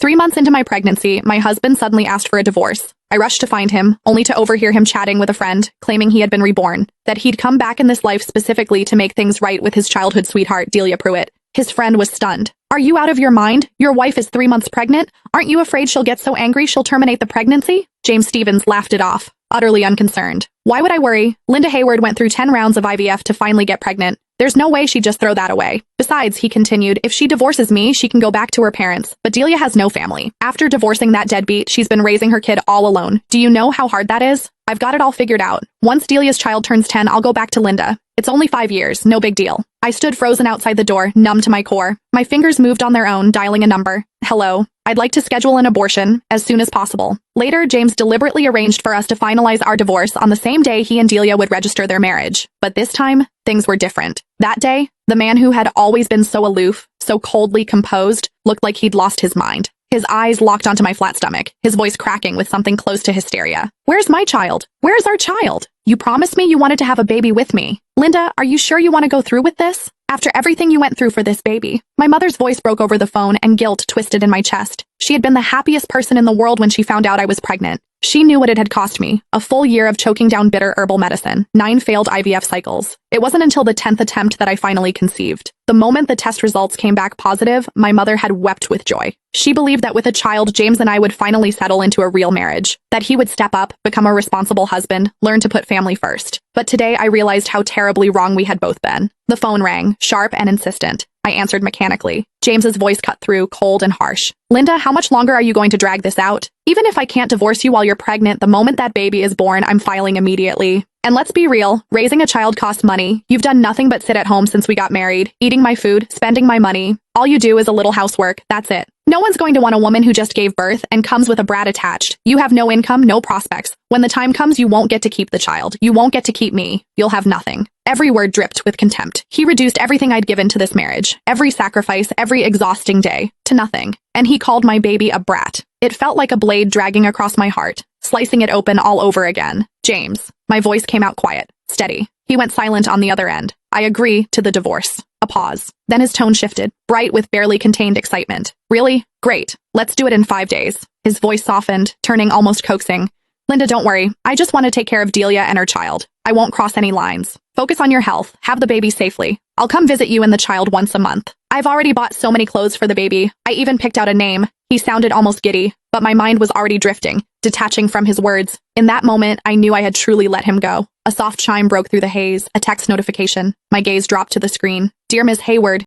3 months into my pregnancy, my husband suddenly asked for a divorce. I rushed to find him, only to overhear him chatting with a friend, claiming he had been reborn, that he'd come back in this life specifically to make things right with his childhood sweetheart, Delia Pruitt. His friend was stunned. "Are you out of your mind? Your wife is 3 months pregnant? Aren't you afraid she'll get so angry she'll terminate the pregnancy?" James Stevens laughed it off, utterly unconcerned. "Why would I worry? Linda Hayward went through 10 rounds of IVF to finally get pregnant. There's no way she'd just throw that away. Besides," he continued, "if she divorces me, she can go back to her parents. But Delia has no family. After divorcing that deadbeat, she's been raising her kid all alone. Do you know how hard that is? I've got it all figured out. Once Delia's child turns 10, I'll go back to Linda. It's only 5 years, no big deal." I stood frozen outside the door, numb to my core. My fingers moved on their own, dialing a number. "Hello. I'd like to schedule an abortion as soon as possible." Later, James deliberately arranged for us to finalize our divorce on the same day he and Delia would register their marriage. But this time, things were different. That day, the man who had always been so aloof, so coldly composed, looked like he'd lost his mind. His eyes locked onto my flat stomach, his voice cracking with something close to hysteria. "Where's my child? Where's our child? You promised me you wanted to have a baby with me. Linda, are you sure you want to go through with this? After everything you went through for this baby?" My mother's voice broke over the phone and guilt twisted in my chest. She had been the happiest person in the world when she found out I was pregnant. She knew what it had cost me, a full year of choking down bitter herbal medicine, 9 failed IVF cycles. It wasn't until the 10th attempt that I finally conceived. The moment the test results came back positive, my mother had wept with joy. She believed that with a child, James and I would finally settle into a real marriage, that he would step up, become a responsible husband, learn to put family first. But today I realized how terribly wrong we had both been. The phone rang, sharp and insistent. I answered mechanically. James's voice cut through, cold and harsh. "Linda, how much longer are you going to drag this out? Even if I can't divorce you while you're pregnant, the moment that baby is born, I'm filing immediately. And let's be real, raising a child costs money. You've done nothing but sit at home since we got married, eating my food, spending my money. All you do is a little housework, that's it. No one's going to want a woman who just gave birth and comes with a brat attached. You have no income, no prospects. When the time comes, you won't get to keep the child. You won't get to keep me. You'll have nothing." Every word dripped with contempt. He reduced everything I'd given to this marriage, every sacrifice, every exhausting day, to nothing. And he called my baby a brat. It felt like a blade dragging across my heart, slicing it open all over again. "James." My voice came out quiet, steady. He went silent on the other end. "I agree to the divorce." A pause. Then his tone shifted, bright with barely contained excitement. "Really? Great. Let's do it in 5 days. His voice softened, turning almost coaxing. "Linda, don't worry. I just want to take care of Delia and her child. I won't cross any lines. Focus on your health. Have the baby safely. I'll come visit you and the child once a month. I've already bought so many clothes for the baby. I even picked out a name." He sounded almost giddy, but my mind was already drifting, detaching from his words. In that moment, I knew I had truly let him go. A soft chime broke through the haze, a text notification. My gaze dropped to the screen. "Dear Ms. Hayward,